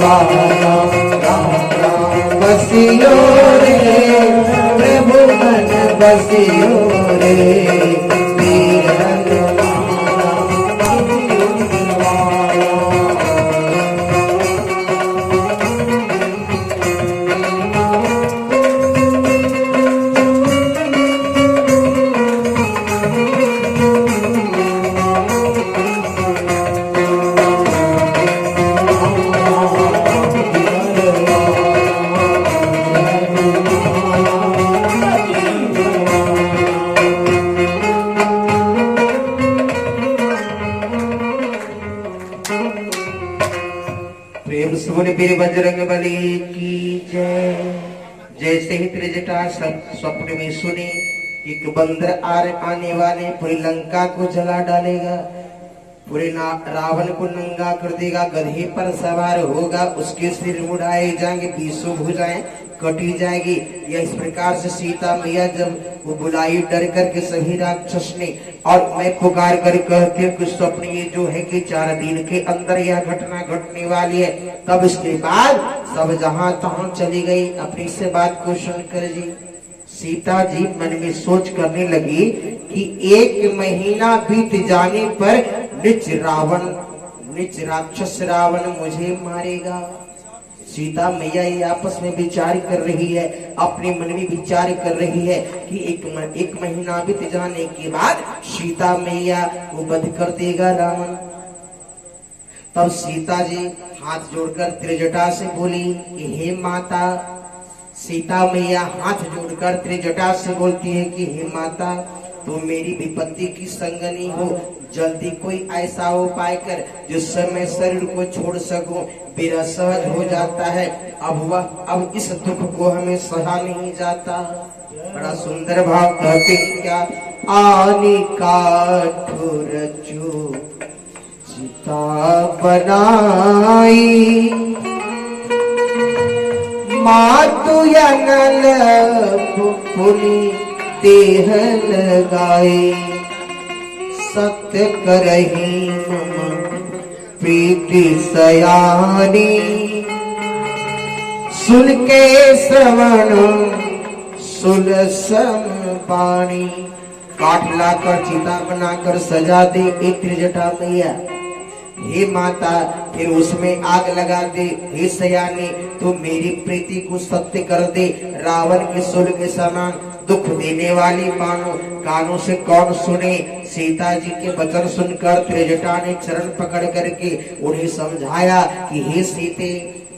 वाला राम राम बसियो रे, प्रभु मन बसियो रे, वीर वीर बजरंग बली की जय। जैसे ही त्रिजटा स्वप्न में सुने एक बंदर आने वाले पूरी लंका को जला डालेगा, पूरे रावण को नंगा कर देगा, गधे पर सवार होगा, उसके सिर उड़ाए जाएंगे, बीसों भुजाएं कटी जाएगी। यह इस प्रकार से सीता मैया जब वो बुलाई डर करके सभी राक्षस ने, और मैं पुकार कर कहती हूँ कि स्वप्न ये जो है कि 4 दिन के अंदर यह घटना घटने वाली है। तब इसके बाद सब जहां तहां चली गई। अपनी से बात को सुनकर जी सीता जी मन में सोच करने लगी कि 1 महीना बीत जाने पर नीच राक्षस रावण मुझे मारेगा। सीता मैया ये आपस में विचार कर रही है, अपने मन में विचार कर रही है कि एक महीना बीत जाने के बाद सीता मैया को वध कर देगा रावण। तब सीता जी हाथ जोड़कर त्रिजटा से बोली कि हे माता। सीता मैया हाथ जोड़कर त्रिजटा से बोलती है कि हे माता, तुम मेरी विपत्ति की संगनी हो, जल्दी कोई ऐसा उपाय कर जिससे मैं शरीर को छोड़ सकूं। मेरा सहज हो जाता है, अब इस दुख को हमें सहा नहीं जाता। बड़ा सुंदर भाव कहते क्या, आनी काठुर जो चिता बनाई, मातु यनल पुनि देह लगाई, सत्य करही मम प्रीति सयानी, सुन के श्रवण सुलसम पानी। काठ लाकर चिता बनाकर सजा दे एक त्रिजटा मैया। हे माता, फिर उसमें आग लगा दे। हे सयानी, तू मेरी प्रीति को सत्य कर दे। रावण के सूल के समान दुख देने वाली मानो कानों से कौन सुने। सीता जी के वचन सुनकर त्रिजटा ने चरण पकड़ करके उन्हें समझाया कि हे सीते,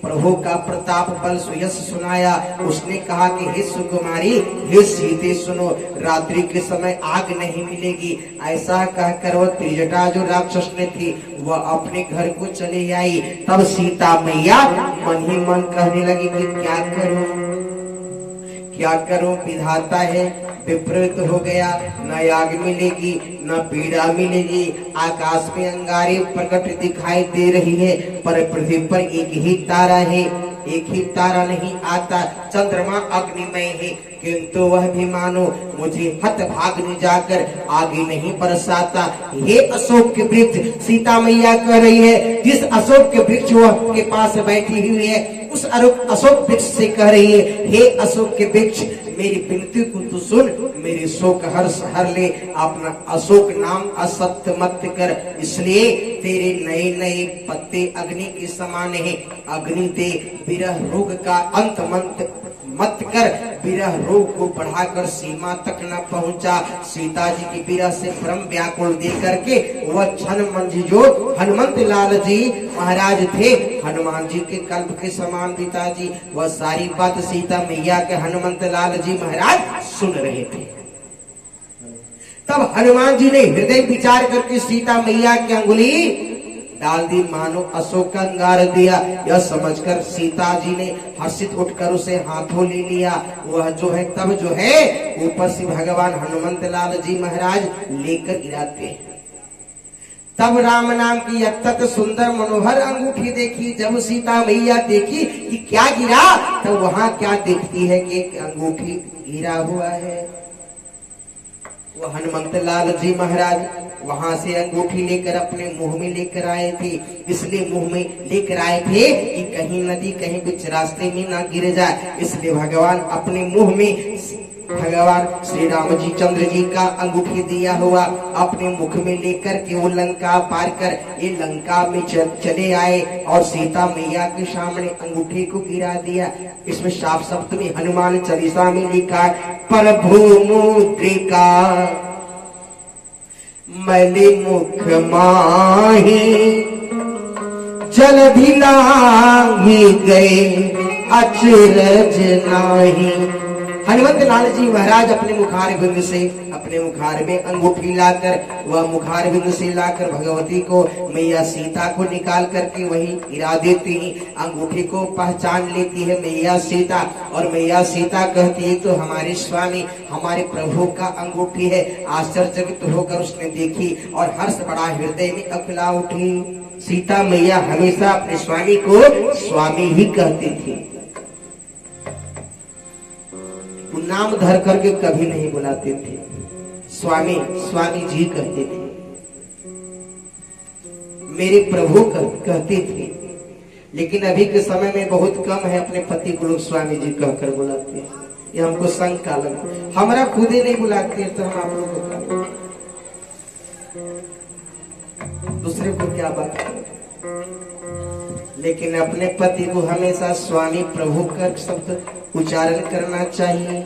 प्रभु का प्रताप बल सुयश सुनाया। उसने कहा कि हे सुकुमारी, हे सीते सुनो, रात्रि के समय आग नहीं मिलेगी। ऐसा कहकर वह त्रिजटा जो राक्षस ने थी वह अपने घर को चले आई। तब सीता मैया मन ही मन कहने लगी कि क्या करूं, विधाता है विपरीत हो गया। न आग मिलेगी न पीड़ा मिलेगी। आकाश में अंगारे प्रकट दिखाई दे रही है, पर पृथ्वी पर एक ही तारा है, एक ही तारा नहीं आता। चंद्रमा अग्निमय है, किंतु वह भी मानो मुझे हतभाग्नि जाकर आगे नहीं बरसाता। हे अशोक के वृक्ष, सीता मैया कह रही है, जिस अशोक के वृक्ष वह के पास बैठी हुई है उस अशोक वृक्ष से कह रही है, हे अशोक के वृक्ष, मेरी विनती को तू सुन, मेरे शोक हर्ष हर ले, अपना अशोक नाम असत्य मत कर। इसलिए तेरे नए नए पत्ते अग्नि के समान है। अग्नि दे, विरह रोग का अंत मत कर। विरह रोग को बढ़ाकर सीमा तक न पहुंचा। सीता जी की विरह से परम व्याकुल दे करके वह क्षण मंझी जो हनुमंत लाल जी महाराज थे, हनुमान जी के कल्प के समान पिताजी, वह सारी बात सीता मैया के हनुमंत लाल जी महाराज सुन रहे थे। तब हनुमान जी ने हृदय विचार करके सीता मैया की अंगुली डाल दी, मानो अशोक का अंगार दिया। यह समझकर सीता जी ने हर्षित उठकर उसे हाथों ले लिया। वह जो है तब जो है ऊपर से भगवान हनुमंत लाल जी महाराज लेकर गिराते हैं। तब राम नाम की अत्यंत सुंदर मनोहर अंगूठी देखी। जब सीता मैया देखी कि क्या गिरा, तो वहां क्या देखती है कि एक अंगूठी गिरा हुआ है। वो हनुमंत लाल जी महाराज वहां से अंगूठी लेकर अपने मुंह में लेकर आए थे। इसलिए मुंह में लेकर आए थे कि कहीं नदी कहीं कुछ रास्ते में ना गिर जाए, इसलिए भगवान अपने मुंह में भगवान श्री राम जी चंद्र जी का अंगूठी दिया हुआ अपने मुख में लेकर के वो लंका पार कर ये लंका में चले आए और सीता मैया के सामने अंगूठी को गिरा दिया। इसमें साफ शब्द में हनुमान चालीसा में लिखा है, प्रभु मुद्रिका मैले मुख माही जलधि लांघी गए अचरज नाही। हनुमंत लाल जी महाराज अपने मुखार बिंद से अपने मुखार में अंगूठी लाकर वह मुखार बिंद से लाकर भगवती को मैया सीता को निकाल करके वही गिरा देती हैं। अंगूठी को पहचान लेती है मैया सीता और मैया सीता कहती है तो हमारे स्वामी हमारे प्रभु का अंगूठी है। आश्चर्यचकित होकर उसने देखी और हर्ष बड़ा हृदय में अखिला उठी। सीता मैया हमेशा अपने स्वामी को स्वामी ही कहती थी, नाम धर करके कभी नहीं बुलाते थे, स्वामी स्वामी जी कहते थे, मेरे प्रभु कहते थे। लेकिन अभी के समय में बहुत कम है अपने पति को लोग स्वामी जी कहकर बुलाते हैं। ये हमको शंका लगा, हमारा खुद ही नहीं बुलाते तो हम आप लोगों को दूसरे को क्या बात करें। लेकिन अपने पति को हमेशा स्वामी प्रभु का शब्द उच्चारण करना चाहिए।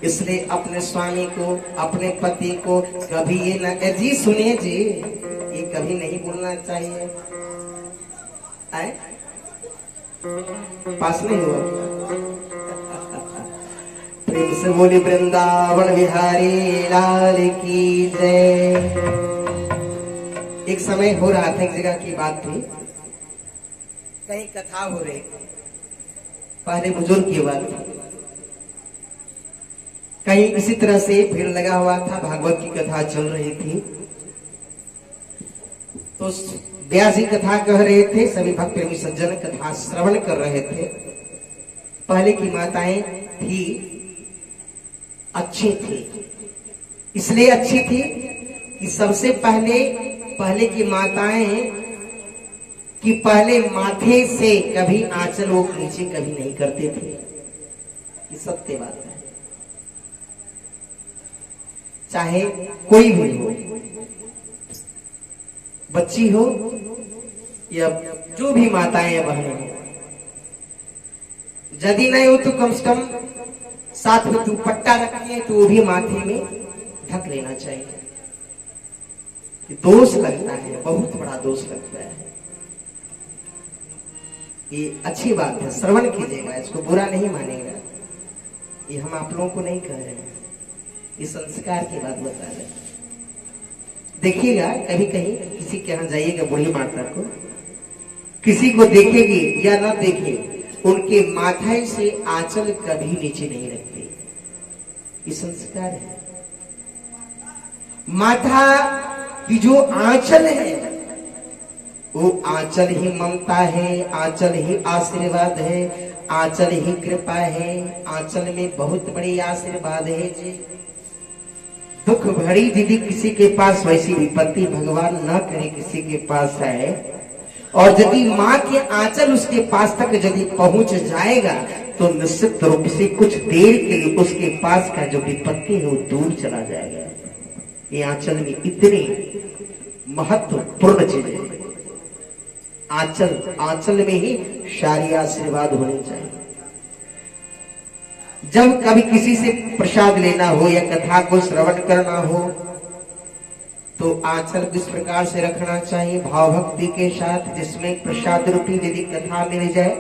इसलिए अपने स्वामी को अपने पति को कभी ये ना जी सुनिए जी ये कभी नहीं बोलना चाहिए। आए पास नहीं हुआ प्रेम से बोली वृंदावन बिहारी लाल की जय। एक समय हो रहा था, एक जगह की बात थी, कहीं कथा हो रही, पहले बुजुर्ग की बात थी, कहीं इसी तरह से भीड़ लगा हुआ था, भागवत की कथा चल रही थी। तो व्यास जी कथा कह रहे थे, सभी भक्त प्रेमी सज्जन कथा श्रवण कर रहे थे। पहले की माताएं थी अच्छी थी, इसलिए अच्छी थी कि सबसे पहले की माताएं कि पहले माथे से कभी आंचल वो नीचे कभी नहीं करते थे। ये सत्य बात है, चाहे कोई भी हो, बच्ची हो या जो भी माताएं बहनें हो, यदि नहीं हो तो कम से कम साथ में दुपट्टा रखिए तो वो भी माथे में ढक लेना चाहिए। दोष लगता है, बहुत बड़ा दोष लगता है। ये अच्छी बात है, श्रवण कीजिएगा, इसको बुरा नहीं मानेगा। ये हम आप लोगों को नहीं कह रहे हैं, ये संस्कार की बात बता रहे हैं। देखिएगा कभी कहीं किसी के यहाँ जाइएगा, बूढ़ी माता को किसी को देखेगी या ना देखे, उनके माथे से आंचल कभी नीचे नहीं रखते। ये संस्कार है। माथा की जो आंचल है वो आंचल ही ममता है, आंचल ही आशीर्वाद है, आंचल ही कृपा है। आंचल में बहुत बड़ी आशीर्वाद है जी। दुख भरी यदि किसी के पास वैसी विपत्ति भगवान न करे किसी के पास है, और यदि माँ के आंचल उसके पास तक यदि पहुंच जाएगा तो निश्चित रूप से कुछ देर के लिए उसके पास का जो विपत्ति है वो दूर चला जाएगा। ये आंचल में इतनी महत्वपूर्ण चीज है। आंचल में ही सारी आशीर्वाद होने चाहिए। जब कभी किसी से प्रसाद लेना हो या कथा को श्रवण करना हो तो आंचल किस प्रकार से रखना चाहिए, भाव भक्ति के साथ, जिसमें प्रसाद रूपी यदि कथा मिल जाए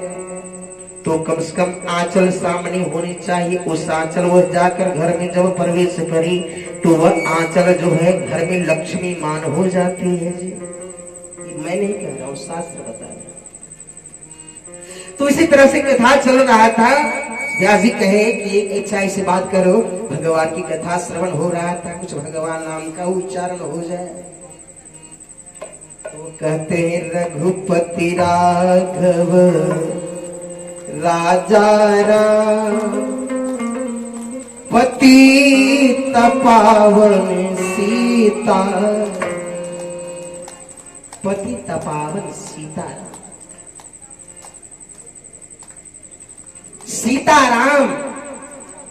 तो कम से कम आंचल सामने होनी चाहिए। उस आंचल वो जाकर घर में जब प्रवेश करी तो वह आंचल जो है घर में लक्ष्मी मान हो जाती है जी। मैं नहीं कह रहा हूं, शास्त्र बता रहा। तो इसी तरह से कथा चल रहा था। व्यास जी कहे कि एक इच्छा से बात करो, भगवान की कथा श्रवण हो रहा था, कुछ भगवान नाम का उच्चारण हो जाए। तो कहते हैं रघुपति राघव राजा राम पतित पावन सीता, पतित पावन सीताराम। सीताराम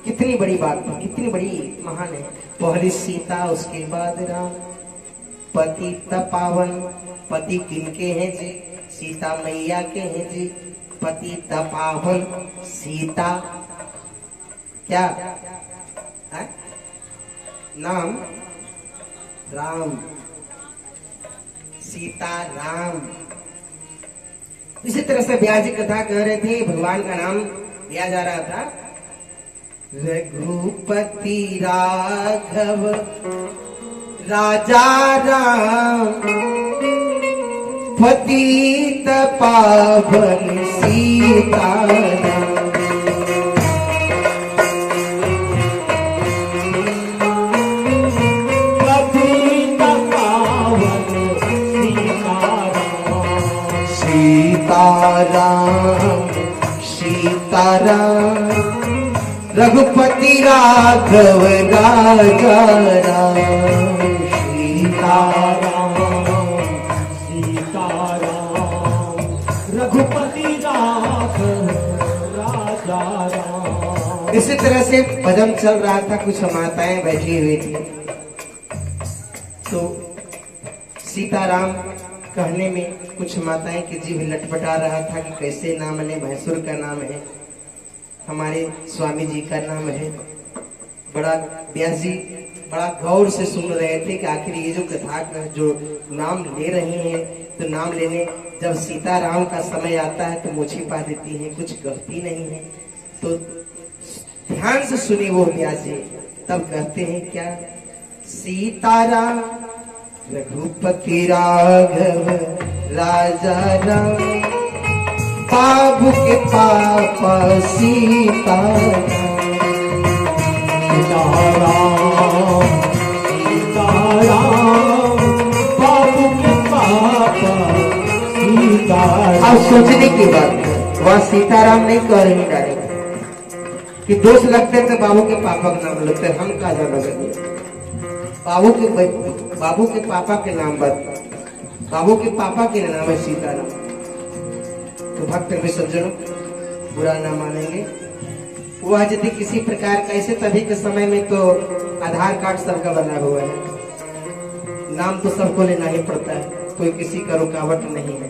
कितनी बड़ी बात है, कितनी बड़ी महान है। पहली सीता, उसके बाद राम। पतित पावन, पति किनके हैं जी? सीता मैया के हैं जी। पतित पावन सीता, क्या है? नाम राम, सीता राम। इसी तरह से व्यास जी कथा कह रहे थे, भगवान का नाम लिया जा रहा था। रघुपति राघव राजा राम, पतित पावन सीताराम। सीताराम सीताराम, रघुपति राघव राजा राम। सीताराम सीताराम, रघुपति राघव राजा राम। इसी तरह से भजन चल रहा था, कुछ माताएं बैठी हुई थी, तो सीताराम कहने में कुछ माताएं की जीभ लटपटा रहा था कि कैसे नाम ले। भैंसुर का नाम है, हमारे स्वामी जी का नाम है। बड़ा व्यास जी बड़ा गौर से सुन रहे थे कि आखिर ये जो कथा जो नाम ले रहे हैं, तो नाम लेने जब सीताराम का समय आता है तो मुँह छिपा देती है, कुछ कहती नहीं है। तो ध्यान से सुनी वो व्यास जी, तब कहते हैं क्या? सीताराम रघुपति राघव राजा राम, बाबू के पापा सीताराम। सीताराम सीताराम, बाबू के पापा सीताराम। अब सोचने की बात है, वह सीताराम नहीं कह रही डायरेक्ट कि दोस्त लगते थे बाबू के पापा का नाम लेते, हम कहा जाना लगे बाबू के पापा के नाम पर, बाबू के पापा के नाम है सीताराम। तो भक्त में सज्जनों बुरा ना मानेंगे। वह यदि किसी प्रकार का, ऐसे तभी के समय में तो आधार कार्ड सबका बना हुआ है, नाम तो सबको लेना ही पड़ता है, कोई किसी का रुकावट नहीं है।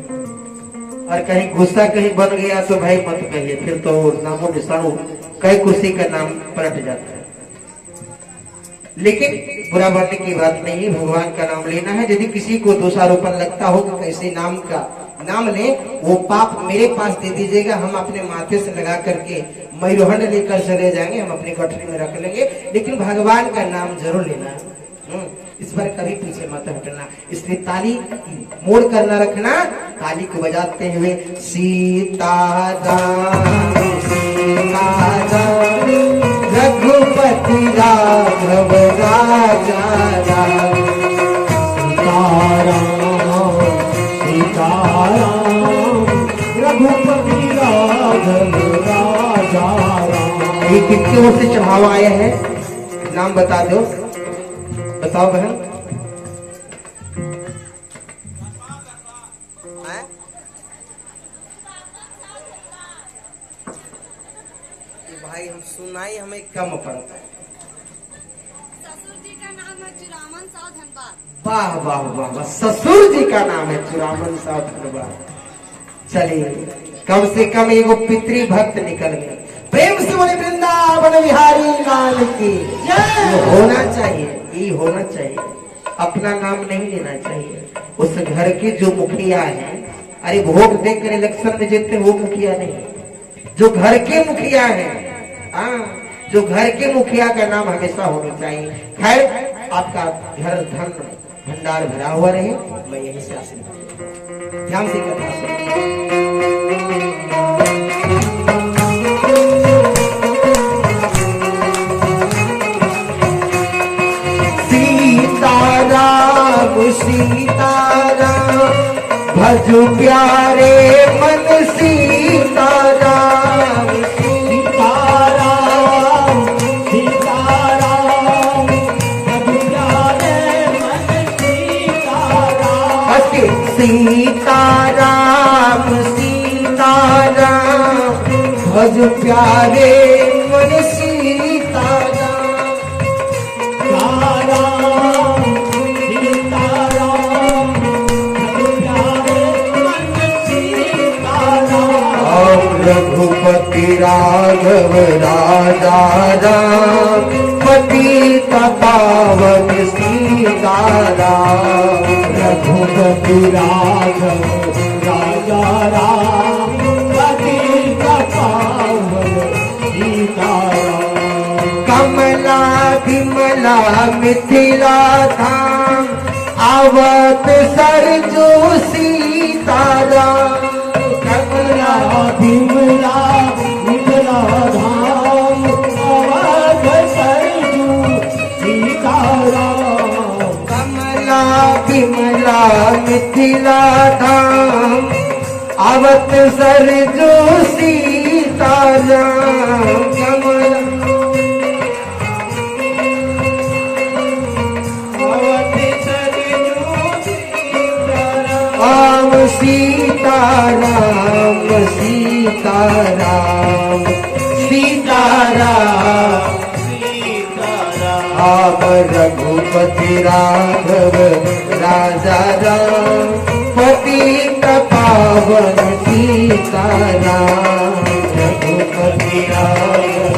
और कहीं गुस्सा कहीं बन गया तो भाई मत कहिए, फिर तो नामों निशानों कई कुर्सी का नाम पलट जाता है। लेकिन बुरा बनने की बात नहीं है, भगवान का नाम लेना है। यदि किसी को दोषारोपण लगता हो कि कैसे नाम का नाम ले, वो पाप मेरे पास दे दीजिएगा, हम अपने माथे से लगा करके मैरोहंड लेकर चले जाएंगे, हम अपनी गठरी में रख लेंगे, लेकिन भगवान का नाम जरूर लेना है। इस पर कभी पीछे मत हटना। इसलिए ताली मोड़ करना रखना, ताली को बजाते हुए सीताराम सीताराम, रघुपति राघव राजा राम। सीताराम सीताराम, रघुपति राघव राजा राम। ये कितनी ओर से चढ़ावा आया है, नाम बता दो, बताओ बहन। भाई हम सुनाई हमें कम पड़ता है। ससुर जी का नाम है चुरामन साव धनबाद। वाह वाह वाह वाह, ससुर जी का नाम है चुरामन साव धनबाद। चलिए कम से कम एगो पितृ भक्त निकल गए। प्रेम से बोले वृंदावन बिहारी लाल की जय। होना चाहिए, ये होना चाहिए, अपना नाम नहीं लेना चाहिए। उस घर के जो मुखिया हैं, अरे वोट देकर इलेक्शन में जीतते वो मुखिया नहीं, जो घर के मुखिया हैं, जो घर के मुखिया का नाम हमेशा होना चाहिए। खैर आपका घर धन भंडार भरा हुआ रहे, मैं यही से आशीर्वाद। ध्यान से कथा सुनो। सीताराम सीताराम, भजु प्यारे मन सीताराम। सीताराम सीताराम, सीताराम सीताराम भज प्यारे मन सीताराम। सीताराम सीताराम भज प्यारे मन सीताराम। रघुपति राघव राजा राम पतित पावन सीताराम। रघुपति राघव राजा राम पतित पावन सीताराम। कमला विमला मिथिला धाम आवत सरजू सीताराम। कमला विमला विमला धाम अवध सरजू सीताराम। कमला विमला मिथिला धाम आवत सरजू सीताराम। कमला आव सीताराम सीताराम सीताराम आव रघुपति राघव राजा राम पतित पावन सीताराम। रघुपति राघव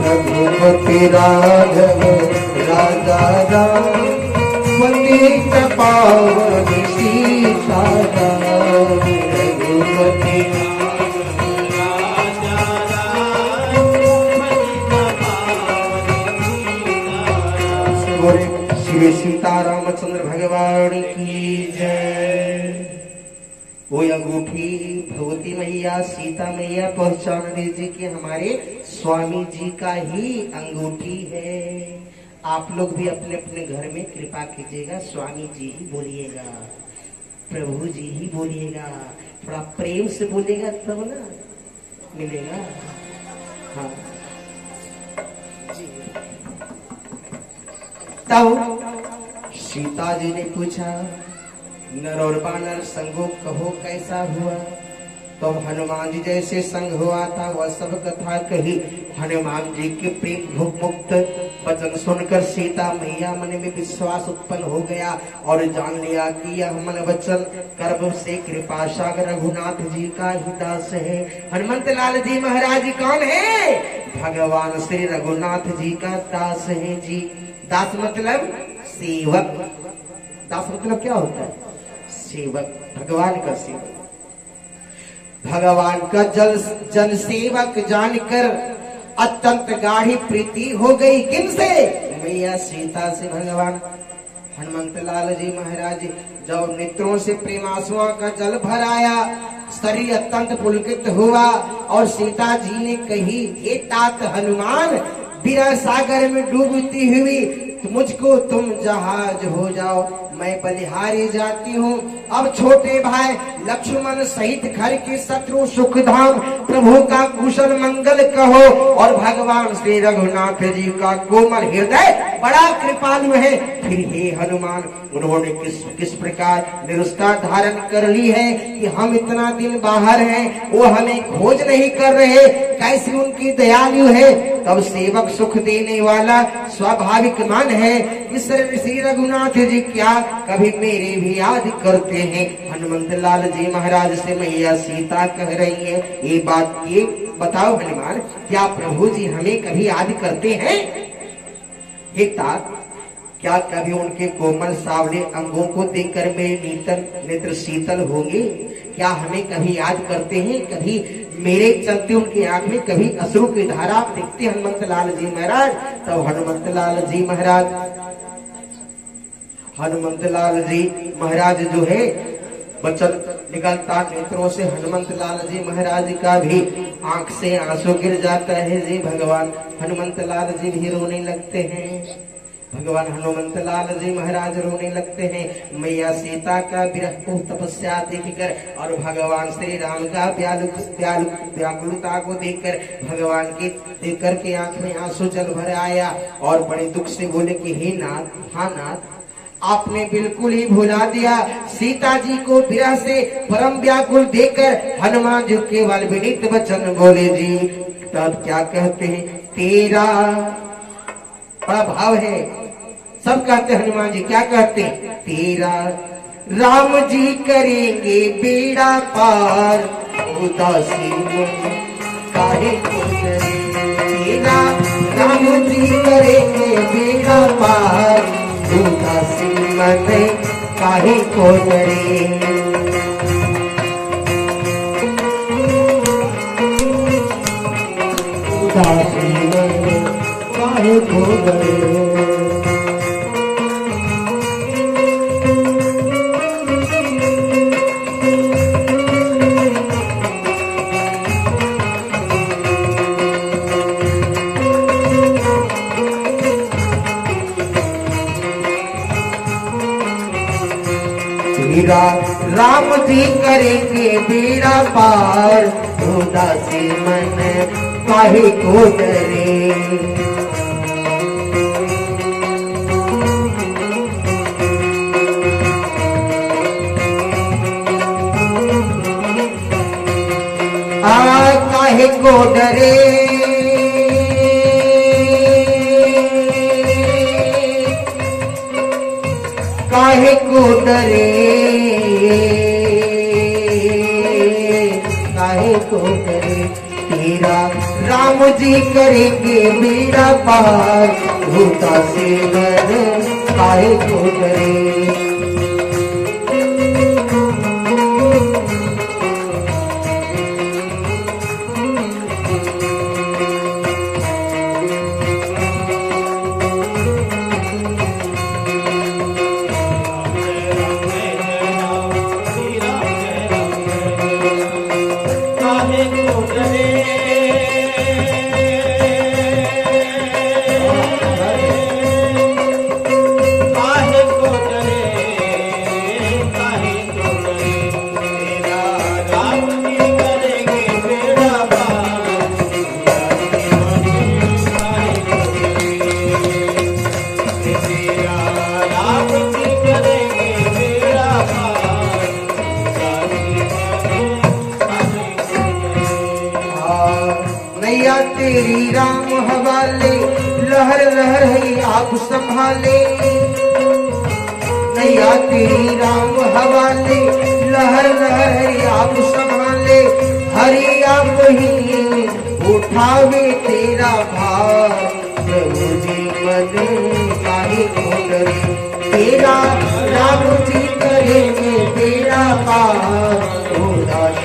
रघुपति राघव राजा राम पतित पावन सीताराम। रघुपति श्री सीतारामचंद्र भगवान की जय। वो अंगूठी भगवती मैया सीता मैया पहचान दीजिए कि हमारे स्वामी जी का ही अंगूठी है। आप लोग भी अपने अपने घर में कृपा कीजिएगा, स्वामी जी ही बोलिएगा, प्रभु जी ही बोलिएगा, थोड़ा प्रेम से बोलिएगा तब ना मिलेगा। हाँ तब सीता जी ने पूछा नर और बानर संगो कहो कैसा हुआ। तो हनुमान जी जैसे संग हुआ था वह सब कथा कही। हनुमान जी के प्रेम मुक्त वचन सुनकर सीता मैया मन में विश्वास उत्पन्न हो गया और जान लिया कि यह मन वचन कर्म से कृपा सागर रघुनाथ जी का ही दास है। हनुमंत लाल जी महाराज कौन है? भगवान श्री रघुनाथ जी का दास है जी। दास मतलब सेवक। दास मतलब क्या होता है? सेवक, भगवान का सेवक। भगवान का जन सेवक जानकर अत्यंत गाढ़ी प्रीति हो गई। किनसे? मैया सीता से। भगवान हनुमंत लाल जी महाराज जब नेत्रों से प्रेमासुओं का जल भर आया, शरीर अत्यंत पुलकित हुआ और सीता जी ने कही, हे तात हनुमान, विरह सागर में डूबती हुई मुझको तुम जहाज हो जाओ, मैं बलिहारी जाती हूँ। अब छोटे भाई लक्ष्मण सहित घर के शत्रु सुखधाम प्रभु का कुशल मंगल कहो। और भगवान श्री रघुनाथ जी का कोमल हृदय बड़ा कृपालु है। फिर हे हनुमान, उन्होंने किस प्रकार निरुष्टा धारण कर ली है कि हम इतना दिन बाहर हैं, वो हमें खोज नहीं कर रहे, कैसी उनकी दयालु है। तब सेवक सुख देने वाला स्वाभाविक मन है। इस श्री रघुनाथ जी क्या कभी मेरे भी याद करते हैं? हनुमंत लाल जी महाराज से मैया सीता कह रही है, ये बात ये बताओ हनुमान, क्या प्रभु जी हमें कभी याद करते हैं? हे तात, क्या कभी उनके कोमल सावले अंगों को देखकर मेरे नेत्र शीतल होंगे? क्या हमें कभी याद करते हैं? कभी मेरे चलते उनकी आंख में कभी अश्रु की धारा आप देखते हनुमंत लाल जी महाराज? तब हनुमंत लाल जी महाराज जो है वचन निकलता नेत्रों से हनुमंत लाल जी महाराज का भी आंख से आंसू गिर जाता है जी। भगवान हनुमंत लाल जी भी रोने लगते हैं। भगवान हनुमंत लाल जी महाराज रोने लगते हैं। मैया सीता का विरह को तपस्या देखकर और भगवान श्री राम का व्याकुलता को देखकर भगवान की देखकर के आंख में आंसू जल भर आया और बड़े दुख से बोले कि हे नाथ, हाँ नाथ, आपने बिल्कुल ही भुला दिया। सीता जी को विरह से परम व्याकुल देखकर हनुमान जी केवल विनीत वचन बोले जी। तब क्या कहते हैं, तेरा बड़ा भाव है। सब कहते हनुमान जी क्या कहते हैं, तेरा राम जी करेंगे बेड़ा पार, उदासी मन काहे को डरे। तेरा राम जी करेंगे बेड़ा पार, उदासी मन काहे को डरे। उदासी मन काहे को डरे। तेरा राम जी करेंगे बेड़ा पार, उदासी मन काहे को डरे। काहे को डरे, काहे को डरे, काहे को डरे। तेरा राम जी करेंगे बेड़ा पार, उदासी मन काहे को डरे। नैया तेरी राम हवाले, लहर लहर है आप संभाले। नैया तेरी राम हवाले, लहर लहर है आप संभाले। हरि आप ही उठावे तेरा भार, प्रभु जी मन काहे को डरे। तेरा